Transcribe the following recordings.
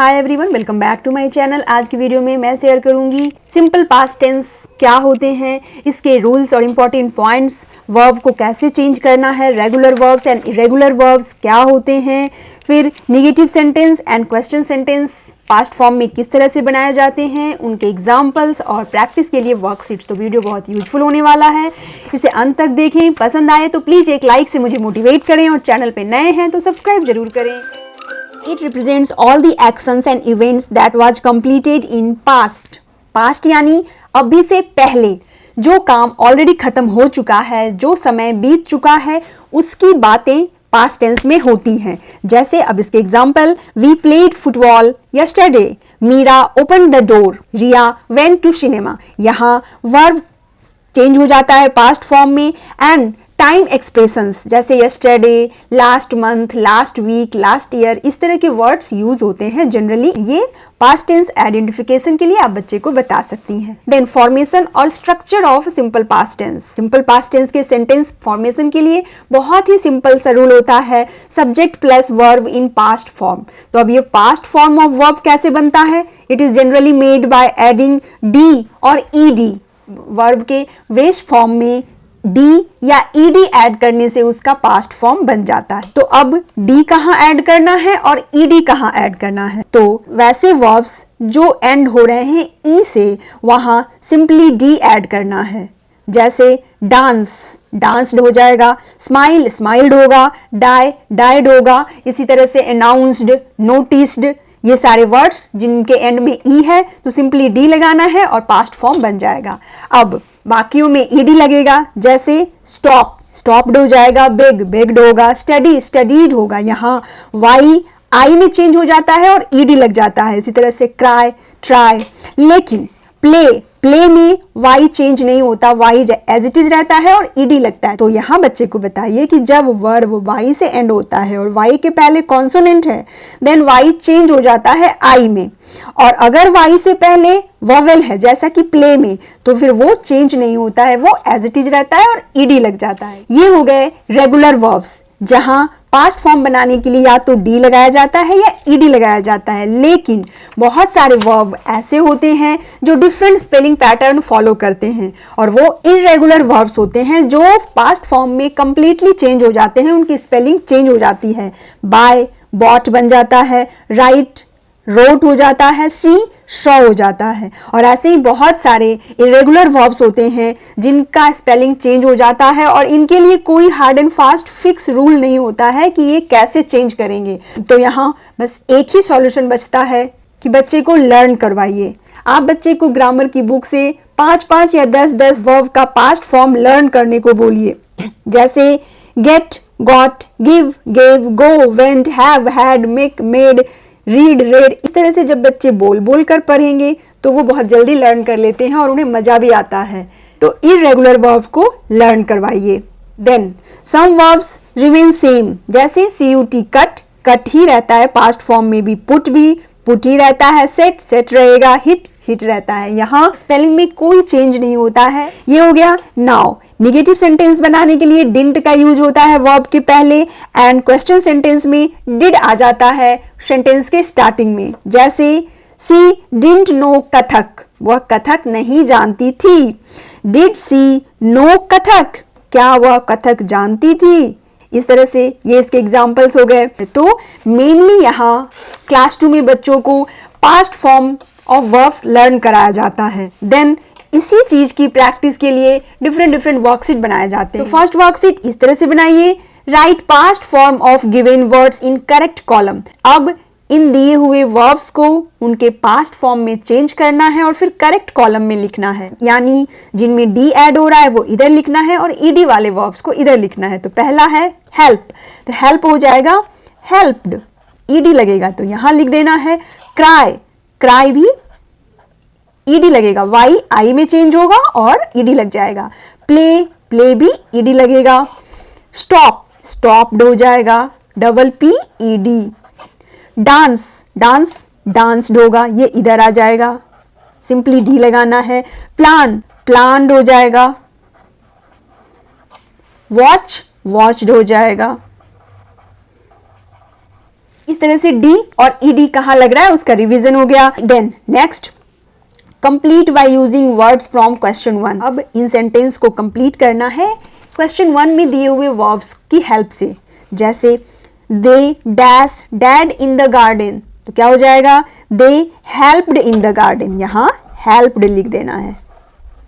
Hi everyone, welcome back to my channel. आज की video में मैं शेयर करूंगी सिंपल पास्ट टेंस क्या होते हैं, इसके रूल्स और इम्पॉर्टेंट पॉइंट्स, वर्ब को कैसे चेंज करना है, regular verbs and irregular verbs क्या होते हैं, फिर negative sentence and question sentence past form में किस तरह से बनाए जाते हैं, उनके एग्जाम्पल्स और प्रैक्टिस के लिए वर्कशीट्स। तो वीडियो बहुत यूजफुल होने वाला है, इसे अंत तक देखें। पसंद आए तो प्लीज़ एक लाइक से मुझे मोटिवेट करें और चैनल पे नए हैं तो सब्सक्राइब जरूर करें। It represents all the actions and events that was completed in past. Past यानी अभी से पहले जो काम ऑलरेडी खत्म हो चुका है, जो समय बीत चुका है, उसकी बातें पास्ट टेंस में होती हैं। जैसे अब इसके example, we played football yesterday, Meera open the door, Riya went to cinema. यहाँ वर्ब चेंज हो जाता है पास्ट फॉर्म में एंड टाइम एक्सप्रेशंस जैसे yesterday, last month, last week, last year, इस तरह के वर्ड्स यूज होते हैं जनरली। ये पास्ट टेंस आइडेंटिफिकेशन के लिए आप बच्चे को बता सकती हैं। देन फॉर्मेशन और structure of simple past tense. Simple past tense के सेंटेंस फॉर्मेशन के लिए बहुत ही सिंपल सा रूल होता है, subject plus verb in past form. तो अब ये पास्ट फॉर्म ऑफ वर्ब कैसे बनता है? It is generally made by adding D और ईडी। वर्ब के वेस्ट फॉर्म में डी या ईडी ऐड करने से उसका पास्ट फॉर्म बन जाता है। तो अब डी कहाँ ऐड करना है और ईडी कहाँ ऐड करना है? तो वैसे वर्ब्स जो एंड हो रहे हैं ई से, वहाँ सिंपली डी ऐड करना है। जैसे डांस, डांस्ड हो जाएगा, स्माइल, स्माइल्ड होगा, डाई, डाइड होगा। इसी तरह से अनाउंस्ड, नोटिस्ड, ये सारे वर्ड्स जिनके एंड में ई है तो सिंपली डी लगाना है और पास्ट फॉर्म बन जाएगा। अब बाकियों में ईडी लगेगा, जैसे स्टॉप, स्टॉप्ड हो जाएगा, बेग, बेग्ड होगा, स्टडी, स्टडीड होगा। यहाँ वाई आई में चेंज हो जाता है और ईडी लग जाता है। इसी तरह से क्राई, ट्राई। लेकिन प्ले, प्ले में वाई चेंज नहीं होता, वाई एज इट इज रहता है और ईडी लगता है। तो यहाँ बच्चे को बताइए कि जब वर्ब वाई से एंड होता है और वाई के पहले कॉन्सोनेंट है, देन वाई चेंज हो जाता है आई में, और अगर वाई से पहले वॉवेल है जैसा कि प्ले में, तो फिर वो चेंज नहीं होता है, वो एज इट इज रहता है और ईडी लग जाता है। ये हो गए रेगुलर वर्ब्स, जहां पास्ट फॉर्म बनाने के लिए या तो डी लगाया जाता है या ईडी लगाया जाता है। लेकिन बहुत सारे वर्ब ऐसे होते हैं जो डिफरेंट स्पेलिंग पैटर्न फॉलो करते हैं और वो इरेगुलर वर्ब्स होते हैं जो पास्ट फॉर्म में कंप्लीटली चेंज हो जाते हैं, उनकी स्पेलिंग चेंज हो जाती है। बाय, बॉट बन जाता है, राइट, रोट हो जाता है, सी, शॉ हो जाता है। और ऐसे ही बहुत सारे इरेगुलर वर्ब्स होते हैं जिनका स्पेलिंग चेंज हो जाता है और इनके लिए कोई hard and fast fix rule नहीं होता है कि ये कैसे चेंज करेंगे। तो यहाँ बस एक ही सॉल्यूशन बचता है कि बच्चे को लर्न करवाइए। आप बच्चे को ग्रामर की बुक से 5-5 या 10-10 वर्ब का पास्ट फॉर्म लर्न करने को बोलिए। जैसे get, got, give, gave, go, went, have, had, make, made, read, read. इस तरह से जब बच्चे बोल बोल कर पढ़ेंगे तो वो बहुत जल्दी लर्न कर लेते हैं और उन्हें मजा भी आता है। तो इरेगुलर वर्ब को लर्न करवाइए। Then some verbs remain same, जैसे CUT, कट, कट ही रहता है, पास्ट फॉर्म में भी पुट ही रहता है, सेट, सेट रहेगा, हिट, हिट रहता है। यहाँ स्पेलिंग में कोई चेंज नहीं होता है। ये हो गया नाउ। नेगेटिव सेंटेंस बनाने के लिए डिडंट का यूज होता है वर्ब के पहले एंड क्वेश्चन सेंटेंस में डिड आ जाता है सेंटेंस के स्टार्टिंग में। जैसे सी डिडंट नो कथक, वह कथक नहीं जानती थी। डिड सी नो कथक, क्या वह कथक जानती थी? इस तरह से ये इसके एग्जाम्पल्स हो गए। तो मेनली यहाँ क्लास 2 में बच्चों को past form of verbs learn कराया जाता है। देन इसी चीज की प्रैक्टिस के लिए डिफरेंट वर्कशीट बनाए जाते हैं। तो फर्स्ट वर्कशीट इस तरह से बनाइए, right past form of given words in correct column. अब इन दिए हुए वर्ब्स को उनके पास्ट फॉर्म में चेंज करना है और फिर करेक्ट कॉलम में लिखना है, यानी जिनमें डी ऐड हो रहा है वो इधर लिखना है और ईडी वाले वर्ब्स को इधर लिखना है। तो पहला है हेल्प, तो हेल्प हो जाएगा हेल्प्ड, ईडी लगेगा तो यहां लिख देना है। क्राई, क्राई भी ईडी लगेगा, वाई आई में चेंज होगा और ईडी लग जाएगा। प्ले, प्ले भी ईडी लगेगा। स्टॉप, स्टॉप्ड हो जाएगा, double P ED. Dance, dance danced होगा, ये इधर आ जाएगा, सिंपली डी लगाना है। प्लान, प्लान्ड हो जाएगा। वॉच, वॉच्ड हो जाएगा। इस तरह से डी और ईडी कहाँ लग रहा है उसका रिवीजन हो गया। Then next, complete by using words from question 1। अब इन सेंटेंस को कंप्लीट करना है क्वेश्चन 1 में दिए हुए वर्ब्स की हेल्प से। जैसे they dash dad in the garden, तो क्या हो जाएगा, दे हेल्प्ड इन द गार्डन, यहाँ हेल्प्ड लिख देना है।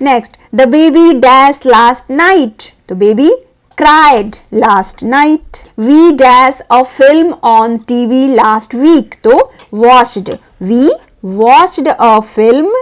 Next, the baby dash last night, तो baby cried last night. We dash a film on TV last week, तो watched, we watched a film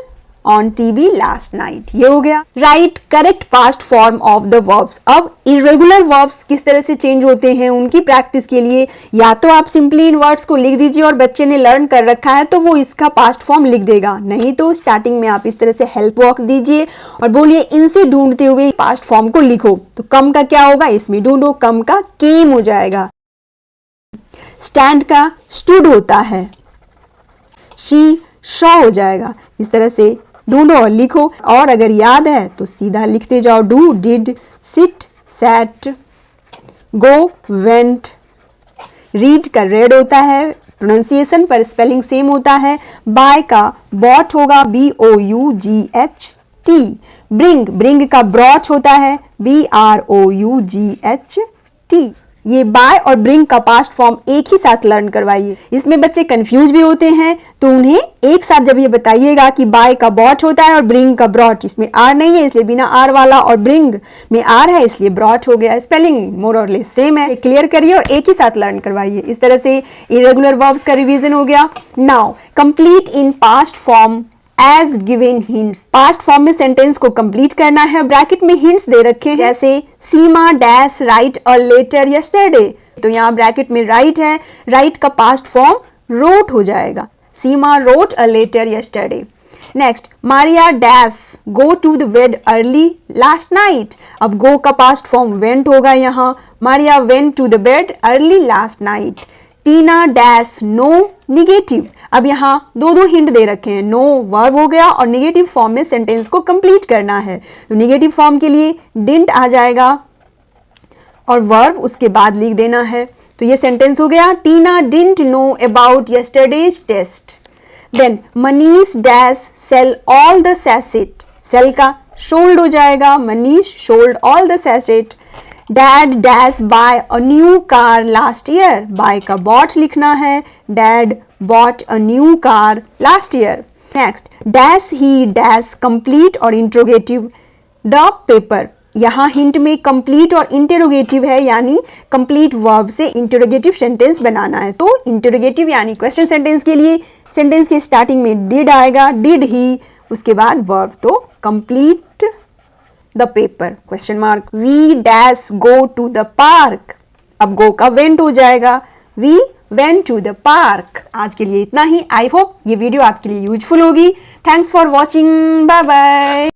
on TV last night, ये हो गया। Write correct past form of the verbs। अब irregular verbs किस तरह से change होते हैं उनकी प्रैक्टिस के लिए या तो आप सिंपली इन वर्ड्स को लिख दीजिए और बच्चे ने लर्न कर रखा है तो वो इसका पास्ट फॉर्म लिख देगा, नहीं तो स्टार्टिंग में आप इस तरह से हेल्प बॉक्स दीजिए और बोलिए इनसे ढूंढते हुए पास्ट फॉर्म को लिखो। तो कम का क्या होगा, इसमें ढूंढो, कम का केम हो जाएगा। स्टैंड का स्टूड होता है, शी शॉ हो जाएगा। इस तरह से ढूंढो और लिखो, और अगर याद है तो सीधा लिखते जाओ। Do, did, sit, sat, go, went. Read का रेड होता है, प्रोनाउंसिएशन पर स्पेलिंग सेम होता है। बाय का बॉट होगा, BOUGHT। ब्रिंग, ब्रिंग का ब्रॉट होता है, BROUGHT। ये बाय और ब्रिंग का पास्ट फॉर्म एक ही साथ लर्न करवाइए। इसमें बच्चे कंफ्यूज भी होते हैं तो उन्हें एक साथ जब ये बताइएगा कि बाय का बॉट होता है और ब्रिंग का ब्रॉट, इसमें आर नहीं है इसलिए बिना आर वाला, और ब्रिंग में आर है इसलिए ब्रॉट हो गया। स्पेलिंग मोर और लेस सेम है, क्लियर करिए और एक ही साथ लर्न करवाइए। इस तरह से इरेगुलर वर्ब्स का रिवीजन हो गया। Now complete in past form as given hints. Past form में सेंटेंस को कंप्लीट करना है, ब्रैकेट में हिंट्स दे रखे हैं, जैसे Seema dash write a letter yesterday, तो यहाँ ब्रैकेट में राइट है, राइट का पास्ट फॉर्म रोट हो जाएगा, Seema wrote a letter yesterday. Next, Maria dash go to the bed early last night, अब गो का पास्ट फॉर्म वेंट होगा, यहाँ Maria went to the bed early last night. Tina dash know negative, अब यहाँ दो hint दे रखे हैं, no verb हो गया और निगेटिव फॉर्म में सेंटेंस को कंप्लीट करना है, तो निगेटिव फॉर्म के लिए डिडंट आ जाएगा और वर्ब उसके बाद लिख देना है। तो ये सेंटेंस हो गया, Tina didn't know about yesterday's test. Then Manish dash sell all the sachet, sell का सोल्ड हो जाएगा, Manish sold all the sachet. Dad dash buy a new car last year, buy का बॉट लिखना है, dad bought a new car last year. Next, dash he dash complete और interrogative the paper, यहाँ hint में complete और interrogative है, यानी complete verb से इंटेरोगेटिव सेंटेंस बनाना है। तो इंटेरोगेटिव यानी क्वेश्चन सेंटेंस के लिए सेंटेंस के स्टार्टिंग में डिड आएगा, डिड ही, उसके बाद वर्ब, तो complete the paper question mark. We dash go to the park, अब गो का वेंट हो जाएगा, we went to the park. आज के लिए इतना ही। आई होप ये वीडियो आपके लिए यूजफुल होगी। Thanks for watching, bye bye.